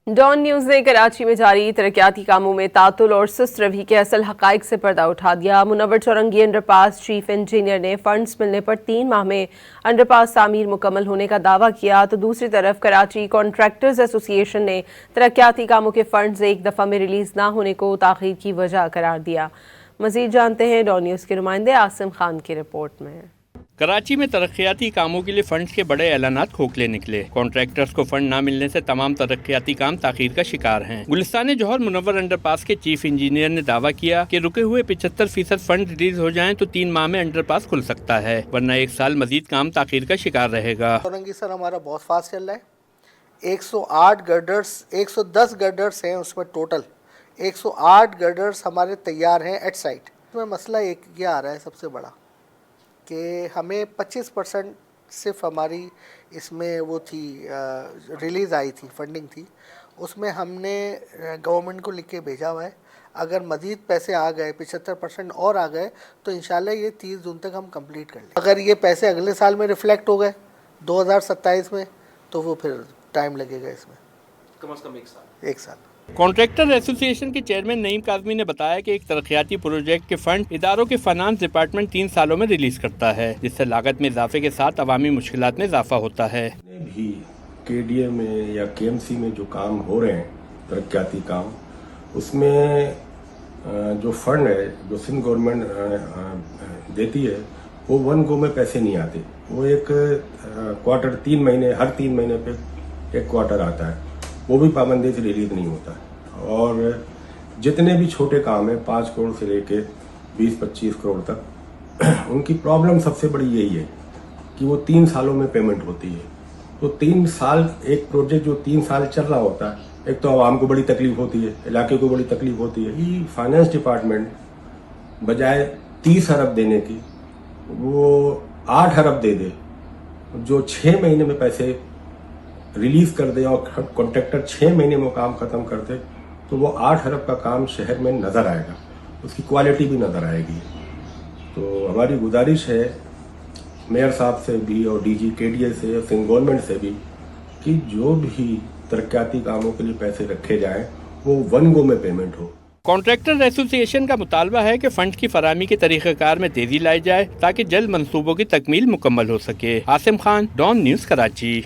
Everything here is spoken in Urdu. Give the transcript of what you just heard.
ڈان نیوز نے کراچی میں جاری ترقیاتی کاموں میں تعطل اور سست روی کے اصل حقائق سے پردہ اٹھا دیا۔ منور چورنگی انڈر پاس چیف انجینئر نے فنڈز ملنے پر 3 ماہ میں انڈر پاس تعمیر مکمل ہونے کا دعویٰ کیا، تو دوسری طرف کراچی کنٹریکٹرز ایسوسی ایشن نے ترقیاتی کاموں کے فنڈز ایک دفعہ میں ریلیز نہ ہونے کو تاخیر کی وجہ قرار دیا۔ مزید جانتے ہیں ڈان نیوز کے نمائندے عاصم خان کی رپورٹ میں۔ کراچی میں ترقیاتی کاموں کے لیے فنڈز کے بڑے اعلانات کھوکھلے نکلے۔ کانٹریکٹرز کو فنڈ نہ ملنے سے تمام ترقیاتی کام تاخیر کا شکار ہیں۔ گلستان جوہر منور انڈر پاس کے چیف انجینئر نے دعویٰ کیا کہ رکے ہوئے 75% فنڈ ریلیز ہو جائیں تو 3 ماہ میں انڈر پاس کھل سکتا ہے، ورنہ 1 سال مزید کام تاخیر کا شکار رہے گا۔ چورنگی سر ہمارا بہت فاسٹ چل رہا ہے۔ 108 گرڈرز 110 گرڈرز ہیں اس میں ٹوٹل 108 گرڈرز ہمارے تیار ہیں ایٹ سائٹ۔ اس میں مسئلہ ایک یہ آ رہا ہے سب سے بڑا کہ ہمیں 25% صرف ہماری اس میں وہ تھی ریلیز آئی تھی، فنڈنگ تھی، اس میں ہم نے گورنمنٹ کو لکھ کے بھیجا ہوا ہے۔ اگر مزید پیسے آ گئے 75% اور آ گئے تو انشاءاللہ یہ 30 جون تک ہم کمپلیٹ کر لیں۔ اگر یہ پیسے اگلے سال میں ریفلیکٹ ہو گئے 2027 میں تو وہ پھر ٹائم لگے گا اس میں، کم از کم 1 سال۔ 1 سال۔ کانٹریکٹر ایسوسی ایشن کے چیئرمین نعیم کاظمی نے بتایا کہ ایک ترقیاتی پروجیکٹ کے فنڈ اداروں کے فنانس ڈپارٹمنٹ 3 سالوں میں ریلیز کرتا ہے، جس سے لاگت میں اضافے کے ساتھ عوامی مشکلات میں اضافہ ہوتا ہے۔ بھی کے ڈی اے میں یا کے ایم سی میں جو کام ہو رہے ہیں ترقیاتی کام، اس میں جو فنڈ ہے جو سندھ گورنمنٹ دیتی ہے وہ 1 گو میں پیسے نہیں آتے، وہ ایک کوارٹر 3 مہینے، ہر 3 مہینے پہ ایک کوارٹر آتا ہے، وہ بھی پابندی سے ریلیز نہیں ہوتا ہے۔ اور جتنے بھی چھوٹے کام ہیں 5 کروڑ سے لے کے 20-25 کروڑ تک، ان کی پرابلم سب سے بڑی یہی ہے کہ وہ 3 سالوں میں پیمنٹ ہوتی ہے۔ تو 3 سال ایک پروجیکٹ جو 3 سال چل رہا ہوتا ہے، ایک تو عوام کو بڑی تکلیف ہوتی ہے، علاقے کو بڑی تکلیف ہوتی ہے۔ فائنانس ڈپارٹمنٹ بجائے 30 ارب دینے کی وہ 8 ارب دے دے، جو 6 مہینے میں پیسے ریلیز کر دے اور کانٹریکٹر 6 مہینے میں کام ختم کر دے، تو وہ 8 ارب کا کام شہر میں نظر آئے گا، اس کی کوالٹی بھی نظر آئے گی۔ تو ہماری گزارش ہے میئر صاحب سے بھی اور ڈی جی کے ڈی اے سے اور سندھ گورنمنٹ سے بھی کہ جو بھی ترقیاتی کاموں کے لیے پیسے رکھے جائیں وہ 1 گو میں پیمنٹ ہو۔ کانٹریکٹر ایسوسی ایشن کا مطالبہ ہے کہ فنڈ کی فراہمی کے طریقہ کار میں تیزی لائی جائے تاکہ جلد منصوبوں کی تکمیل مکمل ہو سکے۔ Asim Khan, Dawn News, Karachi.